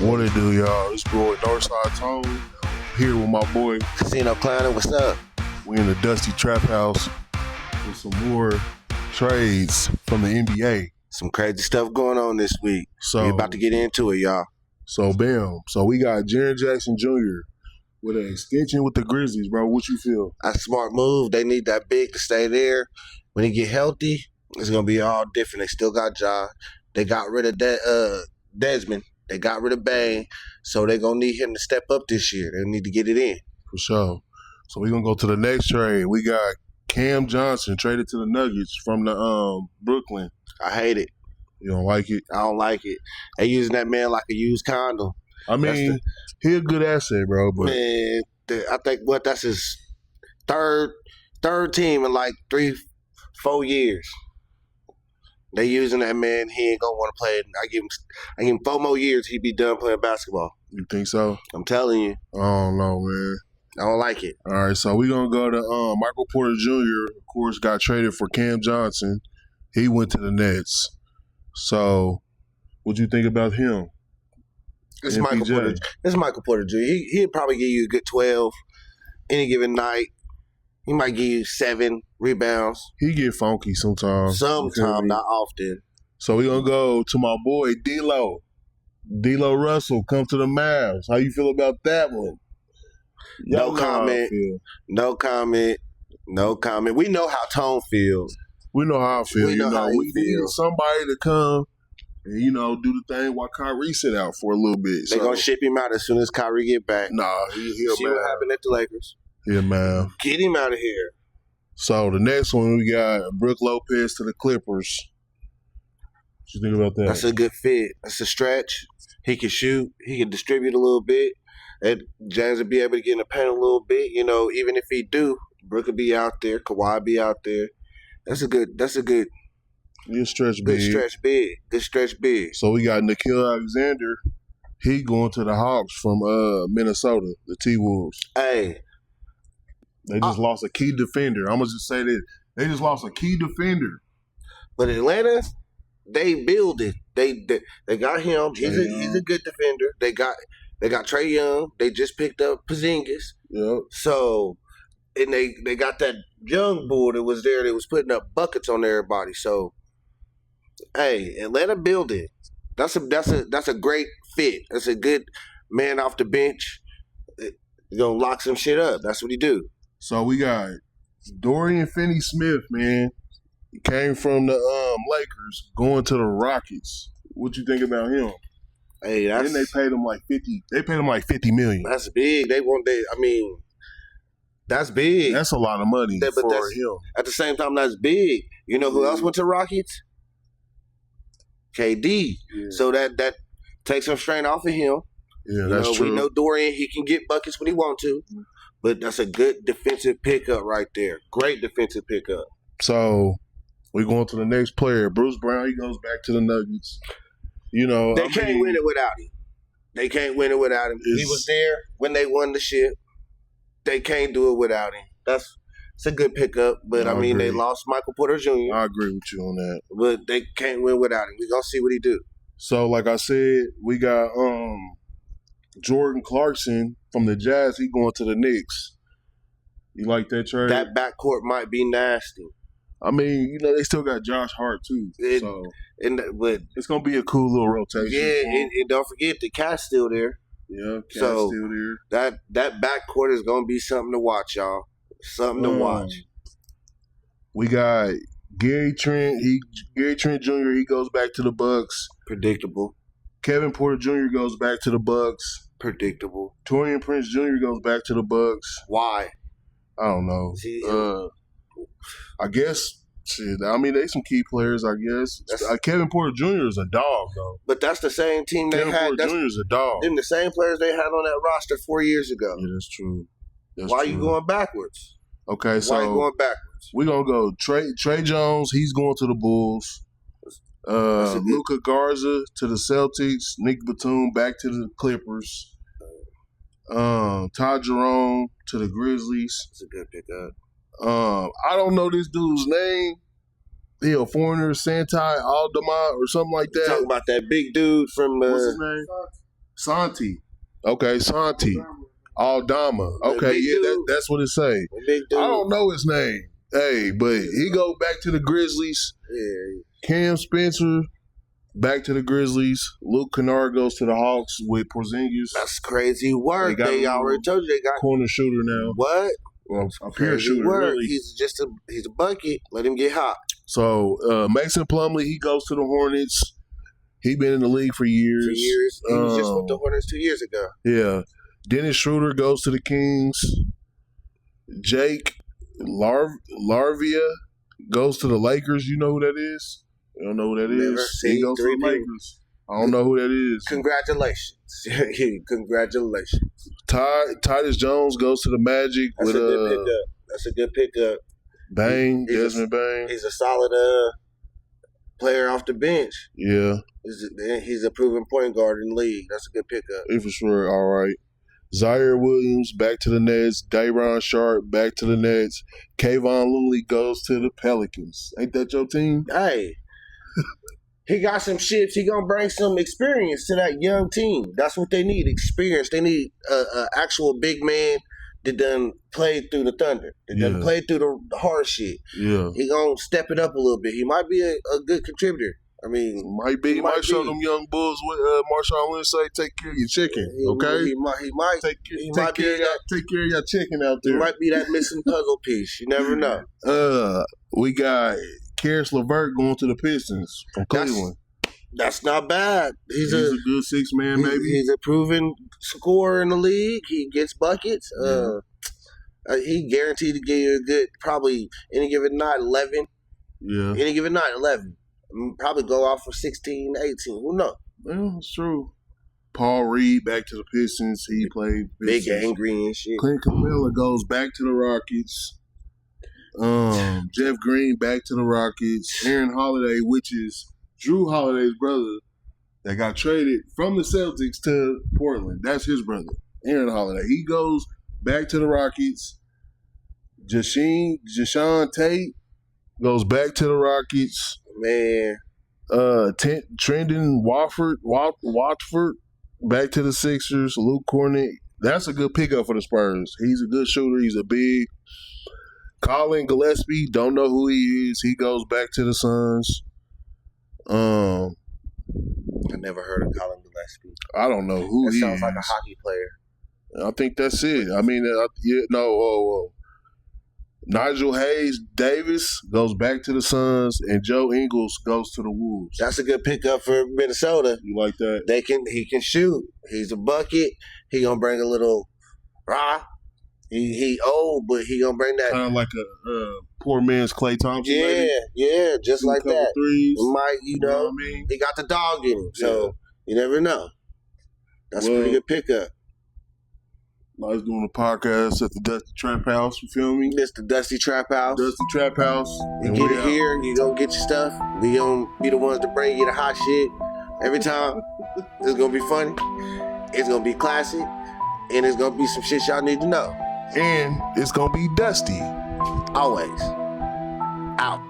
What it do, y'all? It's boy Northside Tone here with my boy Casino Clowning, what's up? We in the Dusty Trap House with some more trades from the NBA. Some crazy stuff going on this week. So We're about to get into it, y'all. So bam. So we got Jaren Jackson Jr. with an extension with the Grizzlies, bro. What you feel? That's a smart move. They need that big to stay there. When he get healthy, it's gonna be all different. They still got Ja. They got rid of Desmond. They got rid of Bane. So they're gonna need him to step up this year. They need to get it in. For sure. So we're gonna go to the next trade. We got Cam Johnson traded to the Nuggets from the Brooklyn. I hate it. You don't like it? I don't like it. They using that man like a used condom. I mean, he a good asset, bro. But man, I think that's his third team in like 3-4 years. They using that man. He ain't gonna want to play. I give him 4 more years. He'd be done playing basketball. You think so? I'm telling you. I don't know, man. I don't like it. All right, so we're going to go to Michael Porter Jr., of course, got traded for Cam Johnson. He went to the Nets. So what you think about him? It's Michael Porter Jr. He'd probably give you a good 12 any given night. He might give you 7 rebounds. He get funky sometimes. Sometimes, not often. So we're going to go to my boy D'Lo. D'Lo Russell, come to the Mavs. How you feel about that one? No comment. No comment. No comment. We know how Tone feels. We know how I feel. We need somebody to come and, do the thing while Kyrie sit out for a little bit. They're going to ship him out as soon as Kyrie get back. Nah, he'll see what happened at the Lakers. Yeah, man. Get him out of here. So the next one, we got Brook Lopez to the Clippers. What you think about that? That's a good fit. That's a stretch. He can shoot. He can distribute a little bit. And James will be able to get in the paint a little bit. Even if he do, Brook will be out there. Kawhi be out there. That's a good stretch big. Good stretch big. So we got Nickeil Alexander. He going to the Hawks from Minnesota, the T-Wolves. Hey. They just lost a key defender. I'm going to just say that. They just lost a key defender. But Atlanta, they build it. They got him. He's a good defender. They got Trae Young. They just picked up Porzingis. Yep. So, and they got that young bull that was there that was putting up buckets on everybody. So, hey, Atlanta build it. That's a great fit. That's a good man off the bench. He's gonna lock some shit up. That's what he do. So we got Dorian Finney-Smith, man. He came from the Lakers going to the Rockets. What you think about him? Hey, then they paid him like $50. They paid him like $50 million. That's big. That's big. That's a lot of money for him. At the same time, that's big. You know who else went to Rockets? KD. Yeah. So that takes some strain off of him. Yeah, that's true. We know Dorian, he can get buckets when he wants to. But that's a good defensive pickup right there. Great defensive pickup. So we're going to the next player. Bruce Brown, he goes back to the Nuggets. They can't win it without him. They can't win it without him. He was there when they won the ship. They can't do it without him. It's a good pickup, but they lost Michael Porter Jr. I agree with you on that. But they can't win without him. We're going to see what he do. So, like I said, we got Jordan Clarkson from the Jazz. He going to the Knicks. You like that trade? That backcourt might be nasty. They still got Josh Hart too. But it's gonna be a cool little rotation. Yeah, and don't forget the Cat's still there. Yeah, Cat's still there. That backcourt is gonna be something to watch, y'all. Something to watch. We got Gary Trent. Gary Trent Jr. He goes back to the Bucks. Predictable. Kevin Porter Jr. goes back to the Bucks. Predictable. Taurean Prince Jr. goes back to the Bucks. Why? I don't know. I guess, they some key players, I guess. Kevin Porter Jr. is a dog, though. But that's the same team Kevin Porter Jr. is a dog. Them the same players they had on that roster 4 years ago. Yeah, that's true. Why are you going backwards? Okay, so why are you going backwards? We're going to go Trey Jones. He's going to the Bulls. Luka Garza to the Celtics. Nick Batum back to the Clippers. Todd Jerome to the Grizzlies. That's a good pickup. I don't know this dude's name. He a foreigner, Santi Aldama or something like that. Talking about that big dude from what's his name? Santi. Okay, Santi. Aldama. Okay, big yeah, dude. that's what it say. Big dude. I don't know his name. Hey, but he go back to the Grizzlies. Yeah. Cam Spencer back to the Grizzlies. Luke Kennard goes to the Hawks with Porzingis. That's crazy work. They got They a already told you they got corner shooter now. what? Well, a pure Crazy shooter, work. really. He's a bucket. Let him get hot So Mason Plumlee, he goes to the Hornets. He been in the league for years. for years. He was just with the Hornets 2 years ago. Yeah. Dennis Schroeder goes to the Kings. Jake Larvia goes to the Lakers. You know who that is? You don't know who that Never is? seen He goes to three the people. Lakers. I don't know who that is. Congratulations. Congratulations. Titus Jones goes to the Magic That's with a good pickup. That's a good pickup. Bang, He's a- Desmond Bang. He's a solid player off the bench. Yeah, He's a proven point guard in the league. That's a good pickup. he for sure. All right. Zaire Williams back to the Nets. Day'Ron Sharp back to the Nets. Kayvon Looney goes to the Pelicans. Ain't that your team? Hey, he got some shit. He gonna bring some experience to that young team. That's what they need. Experience. They need a actual big man that done played through the Thunder. That done Yeah. played through the hard shit. Yeah. He gonna step it up a little bit. He might be a good contributor. I mean, Might be. He Might might show be. them young bulls with Marshawn Lynch say, take care of your chicken, he okay? might. Take he care might of be your chicken out He there. might be that missing puzzle piece. You never know. We got Karis LeVert going to the Pistons from That's- Cleveland. That's not bad. He's a good 6-man, maybe. He's a proven scorer in the league. He gets buckets. He guaranteed to give you a good, probably any given night, 11. Yeah. Any given night, 11. Probably go off for 16, 18. Who knows? Well, it's true. Paul Reed back to the Pistons. He played Big Pistons. angry and shit. Clint Capella goes back to the Rockets. Jeff Green back to the Rockets. Aaron Holiday, which is Drew Holiday's brother, that got traded from the Celtics to Portland. That's his brother, Aaron Holiday. He goes back to the Rockets. Jashawn Tate goes back to the Rockets. Man, Trendon Watford back to the Sixers. Luke Cornett. That's a good pickup for the Spurs. He's a good shooter. He's a big. Colin Gillespie, don't know who he is. He goes back to the Suns. I never heard of Colin Gillespie. I don't know who That he sounds is. like a hockey player. I think that's it. I mean, Nigel Hayes Davis goes back to the Suns, and Joe Ingles goes to the Wolves. That's a good pickup for Minnesota. You like that? He can shoot. He's a bucket. He gonna bring a little rah. He old, but he gonna bring that. Kind of like a poor man's Klay Thompson. maybe? Yeah, just Shoot a like couple that. threes. He might, You know what I mean? he got the dog in him. So you never know. That's a Well, pretty good pickup. I was doing a podcast at the Dusty Trap House. You feel me? This the Dusty Trap House. Dusty Trap House. You and get we it out. here, you gonna get your stuff. We gonna be the ones to bring you the hot shit every time. It's gonna be funny. It's gonna be classic, and it's gonna be some shit y'all need to know. And it's gonna be Dusty. Always. Out.